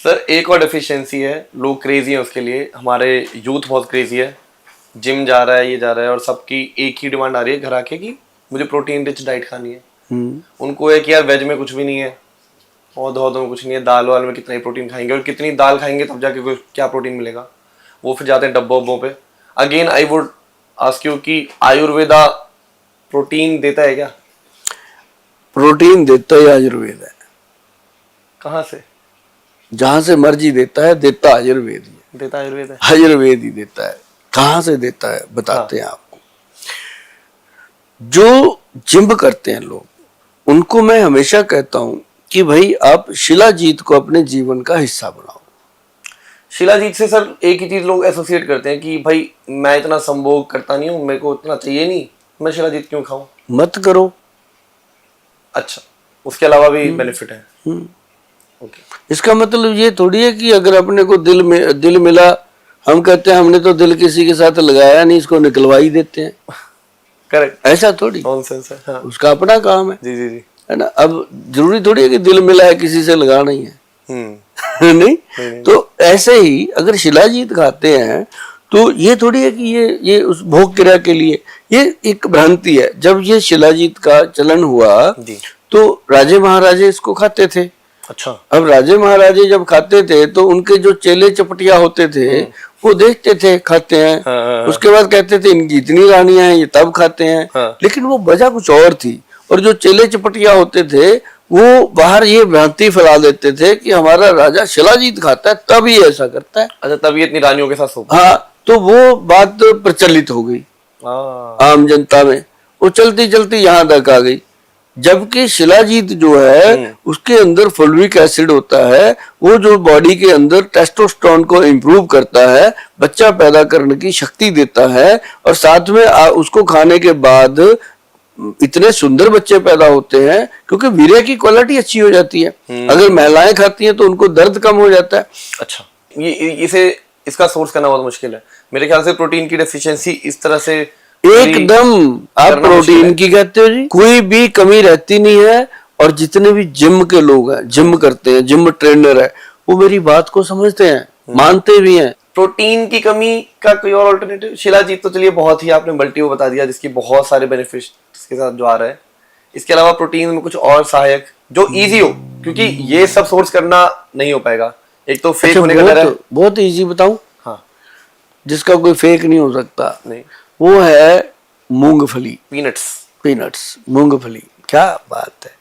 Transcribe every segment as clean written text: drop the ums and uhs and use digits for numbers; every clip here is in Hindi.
सर एक और डेफिशिएंसी है, लोग क्रेजी है उसके लिए, हमारे यूथ बहुत क्रेजी है, जिम जा रहा है, ये जा रहा है, और सबकी एक ही डिमांड आ रही है घर आके कि मुझे प्रोटीन रिच डाइट खानी है। उनको है कि यार वेज में कुछ भी नहीं है और दो में कुछ नहीं है, दाल वाल में कितना ही प्रोटीन खाएंगे, और कितनी दाल खाएंगे तब जाके कोई क्या प्रोटीन मिलेगा। वो फिर जाते हैं डब्बों वब्बों पे। Again I would ask you कि आयुर्वेदा प्रोटीन देता है क्या? प्रोटीन देता है आयुर्वेद है। कहाँ से? जहां से मर्जी देता है, देता आयुर्वेद ही है। देता आयुर्वेद है? आयुर्वेद ही देता है। कहां से देता है बताते हैं आपको। जो जिम करते हैं लोग, उनको मैं हमेशा कहता हूं कि भाई आप शिलाजीत को अपने जीवन का हिस्सा बनाओ। शिलाजीत से सर एक ही चीज लोग एसोसिएट करते हैं कि भाई मैं इतना संभोग करता नहीं हूँ, मेरे को इतना चाहिए नहीं, मैं शिलाजीत क्यों खाऊं? मत करो। अच्छा, उसके अलावा भी बेनिफिट है? ओके। इसका मतलब ये थोड़ी है कि अगर अपने को दिल मिला, हम कहते हैं हमने तो दिल किसी के साथ लगाया नहीं, इसको निकलवा ही देते हैं। करेक्ट। ऐसा थोड़ी, नॉनसेंस है। हाँ। उसका अपना काम है। जी जी जी, है ना। अब जरूरी थोड़ी है कि दिल मिला है किसी से लगाना ही है। नहीं। तो ऐसे ही अगर शिलाजीत खाते हैं तो ये थोड़ी है कि ये उस भोग क्रिया के लिए, ये एक भ्रांति है। जब ये शिलाजीत का चलन हुआ तो राजे महाराजे इसको खाते थे। अच्छा। अब राजे महाराजे जब खाते थे तो उनके जो चेले चपटिया होते थे वो देखते थे खाते हैं। हाँ। उसके बाद कहते थे इनकी इतनी रानियां हैं, ये तब खाते हैं। हाँ। लेकिन वो वजह कुछ और थी। और जो चेले चपटिया होते थे वो बाहर ये भ्रांति फैला देते थे कि हमारा राजा शिलाजीत खाता है तभी ऐसा करता है। अच्छा, तभी इतनी रानियों के साथ सो। हाँ, तो वो बात प्रचलित हो गई आम जनता में, वो चलती चलती यहाँ तक आ गई। जबकि शिलाजीत जो है उसके अंदर फोलिक एसिड होता है, वो जो बॉडी के अंदर टेस्टोस्टेरोन को इम्प्रूव करता है, बच्चा पैदा करने की शक्ति देता है, और साथ में उसको खाने के बाद इतने सुंदर बच्चे पैदा होते हैं क्योंकि वीर्य की क्वालिटी अच्छी हो जाती है। अगर महिलाएं खाती हैं तो उनको दर्द कम हो जाता है। अच्छा, ये इसका सोर्स करना बहुत मुश्किल है मेरे ख्याल से। प्रोटीन की डेफिशिएंसी इस तरह से एकदम आप प्रोटीन की कहते हो जी, कोई भी कमी रहती नहीं है। और जितने भी जिम के लोग हैं, जिम करते हैं, जिम ट्रेनर है, वो मेरी बात को समझते हैं, मानते भी हैं। प्रोटीन की कमी का कोई और अल्टरनेटिव? शिलाजीत तो चलिए बहुत ही आपने मल्टी वो बता दिया जिसकी बहुत सारे बेनिफिट्स के साथ जो आ रहा है। इसके अलावा प्रोटीन में कुछ और सहायक जो इजी हो, क्योंकि ये सब सोर्स करना नहीं हो पाएगा। एक तो फेक होने का डर है। बहुत इजी बताऊं? हाँ, जिसका कोई फेक नहीं हो सकता नहीं, वो है मूंगफली। पीनट्स। मूंगफली, क्या बात है।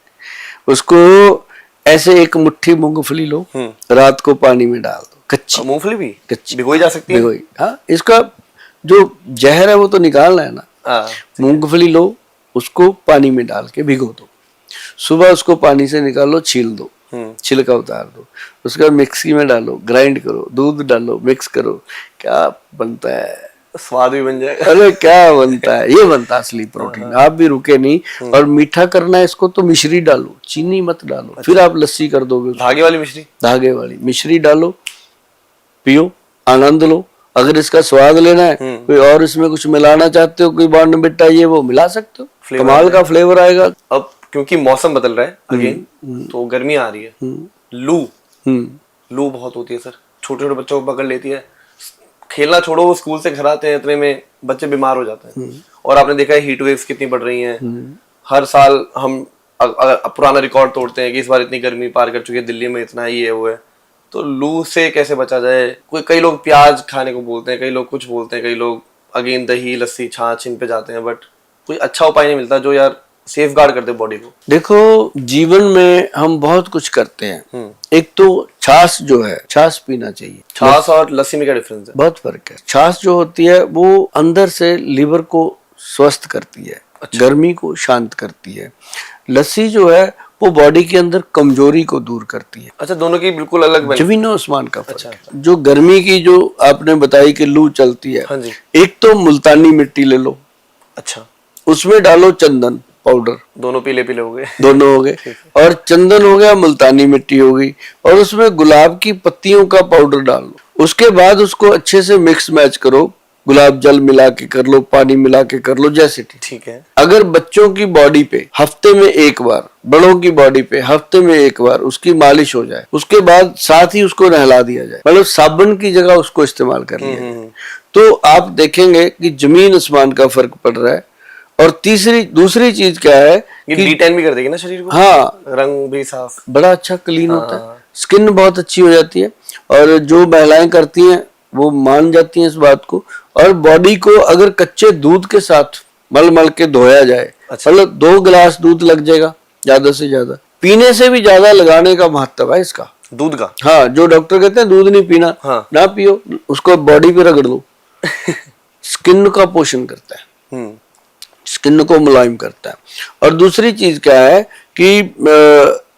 उसको ऐसे एक मुट्ठी मूंगफली लो, रात को पानी में डाल दो, कच्ची मूंगफली भी कच्ची भिगोई जा सकती है। भिगोई, हाँ। इसका जो जहर है वो तो निकालना है ना। मूंगफली लो, उसको पानी में डाल के भिगो दो, सुबह उसको पानी से निकालो, छील दो, छिलका उतार दो, उसके बाद मिक्सी में डालो, ग्राइंड करो, दूध डालो, मिक्स करो, क्या बनता है, स्वाद भी बन जाएगा। अरे क्या बनता है, ये बनता है असली प्रोटीन। आप भी रुके नहीं। और मीठा करना है इसको तो मिश्री डालो, चीनी मत डालो। अच्छा। फिर आप लस्सी कर दोगे। धागे वाली मिश्री? धागे वाली मिश्री डालो, पियो, आनंद लो। अगर इसका स्वाद लेना है, कोई और इसमें कुछ मिलाना चाहते हो, कोई बॉर्नविटा ये वो मिला सकते हो, कमाल का फ्लेवर आएगा। अब क्योंकि मौसम बदल रहा है अगेन, तो गर्मी आ रही है, लू बहुत होती है सर, छोटे छोटे बच्चों को पकड़ लेती है। खेलना छोड़ो, वो स्कूल से घर आते हैं इतने में बच्चे बीमार हो जाते हैं। और आपने देखा है हीट वेव्स कितनी बढ़ रही हैं। हर साल हम पुराना रिकॉर्ड तोड़ते हैं कि इस बार इतनी गर्मी पार कर चुकी है, दिल्ली में इतना ही है वो है। तो लू से कैसे बचा जाए? कई लोग प्याज खाने को बोलते हैं, कई लोग कुछ बोलते हैं, कई लोग अगेन दही, लस्सी, छाछ इन पे जाते हैं, बट कोई अच्छा उपाय नहीं मिलता जो यार सेफ गार्ड करते बॉडी को। देखो, जीवन में हम बहुत कुछ करते हैं। एक तो छाछ जो है, छाछ पीना चाहिए। छाछ और लस्सी में क्या डिफरेंस है? बहुत फर्क है। छाछ जो होती है वो अंदर से लिवर को स्वस्थ करती है। अच्छा। गर्मी को शांत करती है। लस्सी जो है वो बॉडी के अंदर कमजोरी को दूर करती है। अच्छा, दोनों की बिल्कुल अलग जमीन आसमान का फर्क है। जो गर्मी की जो आपने बताई कि लू चलती है, हाँ जी। एक तो मुल्तानी मिट्टी ले लो। अच्छा। उसमें डालो चंदन पाउडर, दोनों पीले पीले हो गए। दोनों हो गए। और चंदन हो गया, मुल्तानी मिट्टी हो गई, और उसमें गुलाब की पत्तियों का पाउडर डाल लो। उसके बाद उसको अच्छे से मिक्स मैच करो, गुलाब जल मिला के कर लो, पानी मिला के कर लो, जैसे ठीक है। अगर बच्चों की बॉडी पे हफ्ते में एक बार, बड़ों की बॉडी पे हफ्ते में एक बार उसकी मालिश हो जाए, उसके बाद साथ ही उसको नहला दिया जाए, मतलब साबुन की जगह उसको इस्तेमाल कर लिया जाए, तो आप देखेंगे कि जमीन आसमान का फर्क पड़ रहा है। और दूसरी चीज क्या है ये डिटेन भी कर देगी ना शरीर को। हाँ, रंग भी साफ, बड़ा अच्छा क्लीन होता है, स्किन बहुत अच्छी हो जाती है। और जो महिलाएं करती हैं वो मान जाती हैं इस बात को। और बॉडी को अगर कच्चे दूध के साथ मल मल के धोया जाए, अच्छा। मतलब 2 गिलास दूध लग जाएगा ज्यादा से ज्यादा, पीने से भी ज्यादा लगाने का महत्व है इसका, दूध का। हाँ, जो डॉक्टर कहते हैं दूध नहीं पीना, हाँ। ना पियो, उसको बॉडी पे रगड़ दो। स्किन का पोषण करता है, स्किन को मुलायम करता है। और दूसरी चीज क्या है कि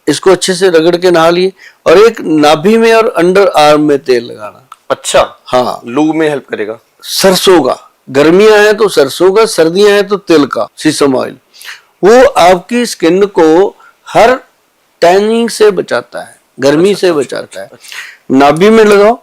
इसको अच्छे से रगड़ के नहा लिए। और एक नाभि में और अंडर आर्म में तेल लगाना। अच्छा, हाँ, लू में हेल्प करेगा। सरसों का, गर्मियां हैं तो सरसों का, सर्दियां हैं तो तिल का, सीसम ऑयल, वो आपकी स्किन को हर टैनिंग से बचाता है, गर्मी से बचाता है। नाभि में लगाओ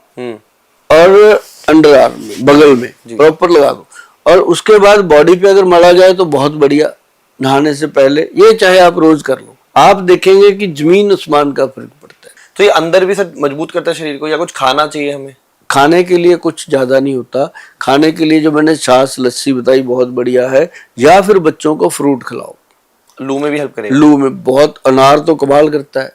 और अंडर आर्म में, बगल में प्रॉपर लगा दो। और उसके बाद बॉडी पे अगर मला जाए तो बहुत बढ़िया, नहाने से पहले। ये चाहे आप रोज कर लो, आप देखेंगे कि जमीन आसमान का फर्क पड़ता है। तो ये अंदर भी सब मजबूत करता है शरीर को, या कुछ खाना चाहिए हमें? खाने के लिए कुछ ज्यादा नहीं होता। खाने के लिए जो मैंने छाछ लस्सी बताई बहुत बढ़िया है, या फिर बच्चों को फ्रूट खिलाओ, लू में भी हेल्प करेगा। लू में बहुत, अनार तो कमाल करता है,